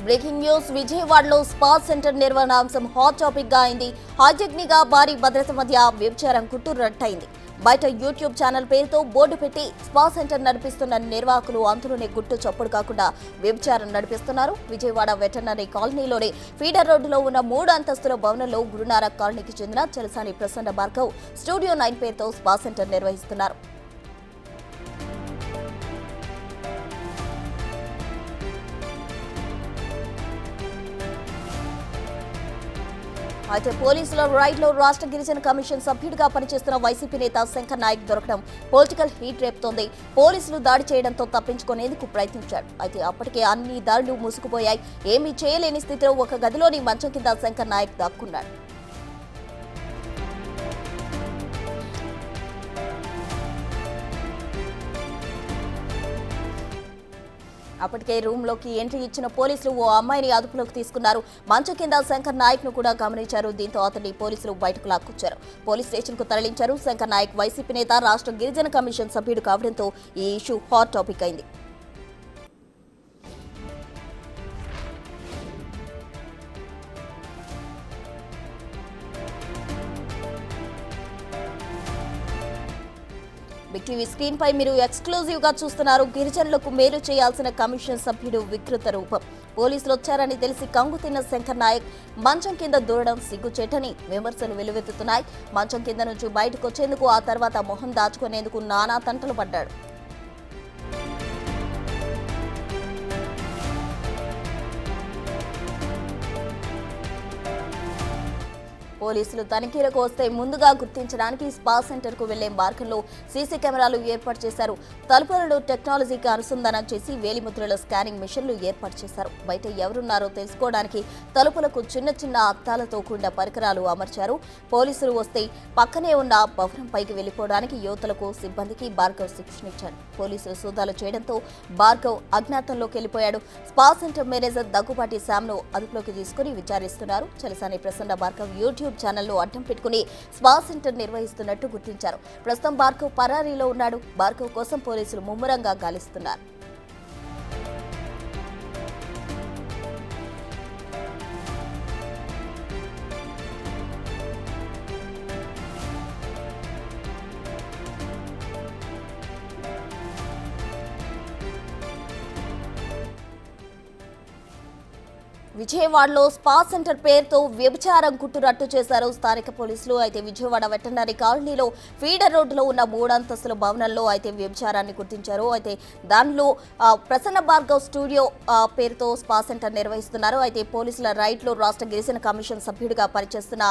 Breaking news విజయవాడలో spa centre నిర్వహణ అంశం హాట్ టాపిక్ గా అయింది. హైటెక్నిగా భారీ భద్రత మధ్య వ్యభిచారం గుట్టురట్టయింది. బయట యూట్యూబ్ ఛానల్ పేరుతో బోర్డు పెట్టి స్పా సెంటర్ నడిపిస్తున్న నిర్వాహకులు అంతులోనే గుట్టు చప్పుడు కాకుండా వ్యభిచారం నడిపిస్తున్నారు. విజయవాడ వెటర్నరీ కాలనీలోని ఫీడర్ రోడ్డులో ఉన్న 3 అంతస్తుల భవనంలో గురునానక్ కాలనీకి చెందిన చలసాని ప్రసన్న భార్గవ్ స్టూడియో 9 పేరుతో స్పా సెంటర్ నిర్వహిస్తున్నారు. అయితే పోలీసుల రైడ్లో రాష్ట్ర గిరిజన కమిషన్ సభ్యుడిగా పనిచేస్తున్న వైసీపీ నేత శంకర్ నాయక్ దొరకడం పొలిటికల్ హీట్ రేపుతోంది. పోలీసులు దాడి చేయడంతో తప్పించుకునేందుకు ప్రయత్నించాడు. అయితే అప్పటికే అన్ని దాడులు మూసుకుపోయాయి. ఏమీ చేయలేని స్థితిలో ఒక గదిలోని మంచం కింద శంకర్ నాయక్ దాక్కున్నాడు. అప్పటికే రూమ్లోకి ఎంట్రీ ఇచ్చిన పోలీసులు ఓ అమ్మాయిని అదుపులోకి తీసుకున్నారు. మంచం కింద శంకర్ నాయక్ ను కూడా గమనించారు. దీంతో అతన్ని పోలీసులు బయటకు లాక్కొచ్చారు. పోలీస్ స్టేషన్ కు తరలించారు. శంకర్ నాయక్ వైసీపీ నేత, రాష్ట్ర గిరిజన కమిషన్ సభ్యుడు కావడంతో ఈ ఇష్యూ హాట్ టాపిక్ అయింది. బిగ్ టీవీ స్క్రీన్ పై మీరు ఎక్స్క్లూజివ్ గా చూస్తున్నారు. గిరిజనులకు మేలు చేయాల్సిన కమిషన్ సభ్యుడు వికృత రూపం. పోలీసులు వచ్చారని తెలిసి కంగు తిన్న శంకర్ నాయక్ మంచం కింద దూరడం సిగ్గుచేటని విమర్శలు వెల్లువెత్తుతున్నాయి. మంచం కింద నుంచి బయటకు వచ్చేందుకు, ఆ తర్వాత మొహం దాచుకునేందుకు నానా తంటలు పడ్డాడు. పోలీసులు తనిఖీలకు వస్తే ముందుగా గుర్తించడానికి స్పా సెంటర్ కు వెళ్లే మార్గంలో సీసీ కెమెరాలు ఏర్పాటు చేశారు. తలుపులను టెక్నాలజీకి అనుసంధానం చేసి వేలిముద్రల స్కానింగ్ మిషన్లు ఏర్పాటు చేశారు. బయట ఎవరున్నారో తెలుసుకోవడానికి తలుపులకు చిన్న చిన్న అద్దాలతో కూడిన పరికరాలు అమర్చారు. పోలీసులు వస్తే పక్కనే ఉన్న భవనం పైకి వెళ్లిపోవడానికి యువతలకు, సిబ్బందికి భార్గవ్ శిక్షణిచ్చాడు. పోలీసులు సోదాలు చేయడంతో భార్గవ్ అజ్ఞాతంలోకి వెళ్లిపోయాడు. స్పా సెంటర్ మేనేజర్ దగ్గుబాటి శ్యామ్ను అదుపులోకి తీసుకుని విచారిస్తున్నారు. చలసాని ప్రసన్న భార్గవ్ యూట్యూబ్ ఛానల్లో అడ్డం పెట్టుకుని స్పా సెంటర్ నిర్వహిస్తున్నట్టు గుర్తించారు. ప్రస్తుతం భార్గవ్ పరారీలో ఉన్నాడు. భార్గవ్ కోసం పోలీసులు ముమ్మరంగా గాలిస్తున్నారు. విజయవాడలో స్పా సెంటర్ పేరుతో వ్యభిచారం గుట్టురట్టు చేశారు స్థానిక పోలీసులు. అయితే విజయవాడ వెటర్నరీ కాలనీలో ఫీడర్ రోడ్డులో ఉన్న 3 అంతస్తుల భవనంలో అయితే వ్యభిచారాన్ని గుర్తించారు. అయితే దానిలో ప్రసన్న భార్గవ్ స్టూడియో పేరుతో స్పా సెంటర్ నిర్వహిస్తున్నారు. అయితే పోలీసుల రైడ్లో రాష్ట్ర గిరిజన కమిషన్ సభ్యుడిగా పనిచేస్తున్న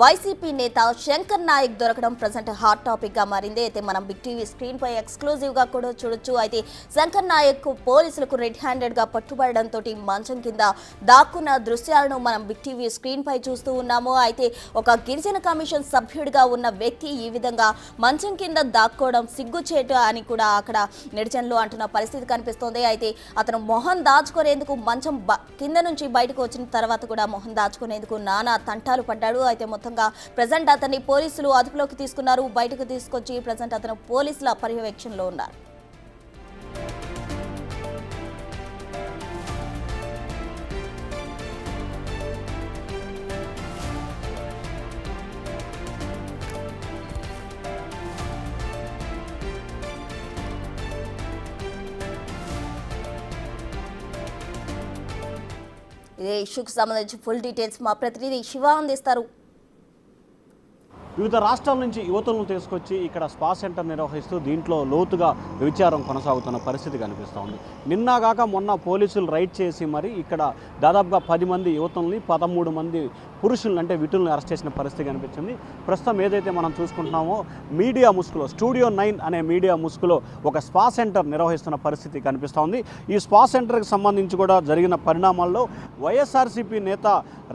వైసీపీ నేత శంకర్ నాయక్ దొరకడం ప్రజెంట్ హాట్ టాపిక్ గా మారింది. అయితే మనం బిగ్ టీవీ స్క్రీన్ పై ఎక్స్క్లూజివ్ గా కూడా చూడొచ్చు. అయితే శంకర్ నాయక్ పోలీసులకు రెడ్ హ్యాండెడ్ గా పట్టుబడడంతో మంచం కింద దాక్కున్న దృశ్యాలను మనం బిగ్ టీవీ స్క్రీన్ పై చూస్తూ ఉన్నాము. అయితే ఒక గిరిజన కమిషన్ సభ్యుడిగా ఉన్న వ్యక్తి ఈ విధంగా మంచం కింద దాక్కోవడం సిగ్గుచేటు అని కూడా అక్కడ నెటిజన్లు అంటున్న పరిస్థితి కనిపిస్తోంది. అయితే అతను మొహం దాచుకునేందుకు మంచం కింద నుంచి బయటకు వచ్చిన తర్వాత కూడా మొహం దాచుకునేందుకు నానా తంటాలు పడ్డాడు. అయితే మొత్తంగా ప్రజెంట్ అతన్ని పోలీసులు అదుపులోకి తీసుకున్నారు. బయటకు తీసుకొచ్చి ప్రజెంట్ అతను పోలీసుల పర్యవేక్షణలో ఉన్నారు. ఇదే ఇష్యూకి సంబంధించి ఫుల్ డీటెయిల్స్ మా ప్రతినిధి శివ అందిస్తారు. వివిధ రాష్ట్రాల నుంచి యువతులను తీసుకొచ్చి ఇక్కడ స్పా సెంటర్ నిర్వహిస్తూ దీంట్లో లోతుగా వ్యభిచారం కొనసాగుతున్న పరిస్థితి కనిపిస్తోంది. నిన్నగాక మొన్న పోలీసులు రైడ్ చేసి మరి ఇక్కడ దాదాపుగా 10 మంది యువతుల్ని, 13 మంది పురుషులను అంటే విటుల్ని అరెస్ట్ చేసిన పరిస్థితి కనిపించింది. ప్రస్తుతం ఏదైతే మనం చూసుకుంటున్నామో మీడియా ముసుగులో స్టూడియో 9 అనే మీడియా ముసుగులో ఒక స్పా సెంటర్ నిర్వహిస్తున్న పరిస్థితి కనిపిస్తోంది. ఈ స్పా సెంటర్కి సంబంధించి కూడా జరిగిన పరిణామాల్లో వైఎస్ఆర్సీపీ నేత,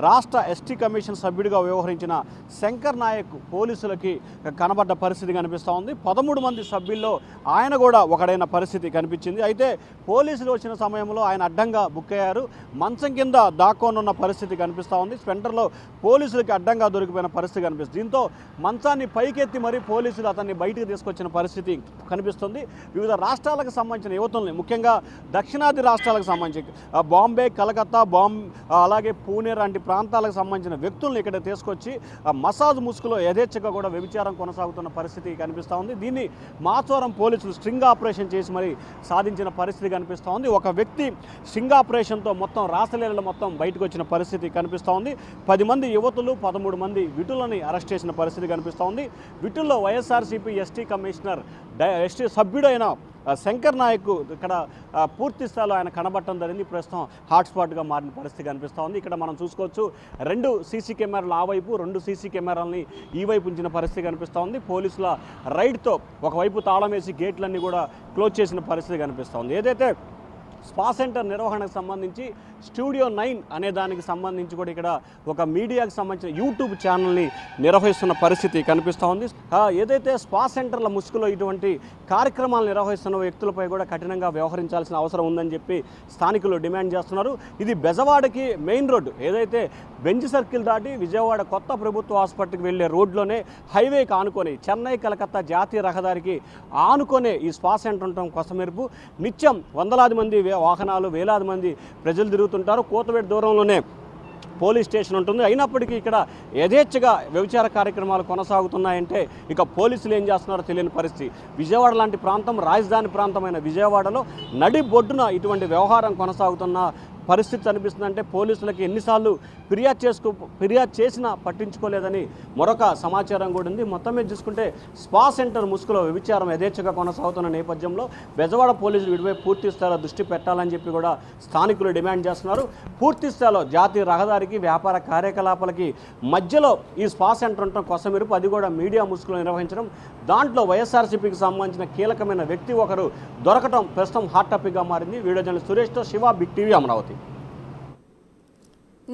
రాష్ట్ర ఎస్టీ కమిషన్ సభ్యుడిగా వ్యవహరించిన శంకర్ నాయక్ పోలీసులకి కనబడ్డ పరిస్థితి కనిపిస్తూ ఉంది. 13 మంది సభ్యుల్లో ఆయన కూడా ఒకడైన పరిస్థితి కనిపించింది. అయితే పోలీసులు వచ్చిన సమయంలో ఆయన అడ్డంగా బుక్ అయ్యారు. మంచం కింద దాక్కోనున్న పరిస్థితి కనిపిస్తూ ఉంది. సెంటర్లో పోలీసులకి అడ్డంగా దొరికిపోయిన పరిస్థితి కనిపిస్తుంది. దీంతో మంచాన్ని పైకెత్తి మరీ పోలీసులు అతన్ని బయటికి తీసుకొచ్చిన పరిస్థితి కనిపిస్తుంది. వివిధ రాష్ట్రాలకు సంబంధించిన యువతుల్ని, ముఖ్యంగా దక్షిణాది రాష్ట్రాలకు సంబంధించి బాంబే, కలకత్తా, అలాగే పూణే లాంటి ప్రాంతాలకు సంబంధించిన వ్యక్తులను ఇక్కడ తీసుకొచ్చి మసాజ్ ముసుగులో యథేచ్ఛగా కూడా వ్యభిచారం కొనసాగుతున్న పరిస్థితి కనిపిస్తూ ఉంది. దీన్ని మాచవరం పోలీసులు స్ట్రింగ్ ఆపరేషన్ చేసి మరి సాధించిన పరిస్థితి కనిపిస్తూ ఉంది. ఒక వ్యక్తి స్ట్రింగ్ ఆపరేషన్తో మొత్తం రాసలీలలు మొత్తం బయటకు వచ్చిన పరిస్థితి కనిపిస్తూ ఉంది. 10 మంది యువతులు, 13 మంది విటులని అరెస్ట్ చేసిన పరిస్థితి కనిపిస్తూ ఉంది. విటుల్లో వైఎస్ఆర్సీపీ ఎస్టీ కమిషనర్, ఎస్టీ సభ్యుడైన శంకర్ నాయక్ ఇక్కడ పూర్తి స్థాయిలో ఆయన కనబడటం జరిగింది. ప్రస్తుతం హాట్స్పాట్గా మారిన పరిస్థితి కనిపిస్తూ ఉంది. ఇక్కడ మనం చూసుకోవచ్చు 2 సీసీ కెమెరాలు ఆ వైపు, 2 సీసీ కెమెరాలని ఈ వైపు ఉంచిన పరిస్థితి కనిపిస్తూ ఉంది. పోలీసుల రైడ్తో ఒకవైపు తాళం వేసి గేట్లన్నీ కూడా క్లోజ్ చేసిన పరిస్థితి కనిపిస్తూ ఉంది. ఏదైతే స్పా సెంటర్ నిర్వహణకు సంబంధించి స్టూడియో 9 అనే దానికి సంబంధించి కూడా ఇక్కడ ఒక మీడియాకు సంబంధించిన యూట్యూబ్ ఛానల్ని నిర్వహిస్తున్న పరిస్థితి కనిపిస్తూ ఉంది. ఏదైతే స్పా సెంటర్ల ముసుగులో ఇటువంటి కార్యక్రమాలు నిర్వహిస్తున్న వ్యక్తులపై కూడా కఠినంగా వ్యవహరించాల్సిన అవసరం ఉందని చెప్పి స్థానికులు డిమాండ్ చేస్తున్నారు. ఇది బెజవాడకి మెయిన్ రోడ్డు, ఏదైతే బెంజ్ సర్కిల్ దాటి విజయవాడ కొత్త ప్రభుత్వ హాస్పిటల్కి వెళ్ళే రోడ్లోనే హైవేకి ఆనుకొని చెన్నై కలకత్తా జాతీయ రహదారికి ఆనుకొనే ఈ స్పా సెంటర్ ఉండటం కొసమెరుపు. నిత్యం వందలాది మంది వాహనాలు, వేలాది మంది ప్రజలు తిరుగుతుంటారు. కోతవేటు దూరంలోనే పోలీస్ స్టేషన్ ఉంటుంది. అయినప్పటికీ ఇక్కడ యథేచ్ఛగా వ్యభిచార కార్యక్రమాలు కొనసాగుతున్నాయంటే ఇక పోలీసులు ఏం చేస్తున్నారో తెలియని పరిస్థితి. విజయవాడ లాంటి ప్రాంతం, రాజధాని ప్రాంతమైన విజయవాడలో నడి బొడ్డున ఇటువంటి వ్యవహారం కొనసాగుతున్న పరిస్థితి అనిపిస్తుందంటే పోలీసులకి ఎన్నిసార్లు ఫిర్యాదు చేసినా పట్టించుకోలేదని మరొక సమాచారం కూడా ఉంది. మొత్తం మీద చూసుకుంటే స్పా సెంటర్ ముసుగులో వ్యభిచారం యథేచ్ఛగా కొనసాగుతున్న నేపథ్యంలో బెజవాడ పోలీసులు వీటిపై పూర్తి స్థాయిలో దృష్టి పెట్టాలని చెప్పి కూడా స్థానికులు డిమాండ్ చేస్తున్నారు. పూర్తి స్థాయిలో జాతీయ రహదారికి, వ్యాపార కార్యకలాపాలకి మధ్యలో ఈ స్పా సెంటర్ ఉండటం కొసమెరుపు, అది కూడా మీడియా ముసుగులో నిర్వహించడం, దాంట్లో వైఎస్ఆర్సీపీకి సంబంధించిన కీలకమైన వ్యక్తి ఒకరు దొరకటం ప్రస్తుతం హాట్ టాపిక్గా మారింది. వీడియో జర్నలిస్ట్ సురేష్తో శివ, బిగ్ టీవీ, అమరావతి.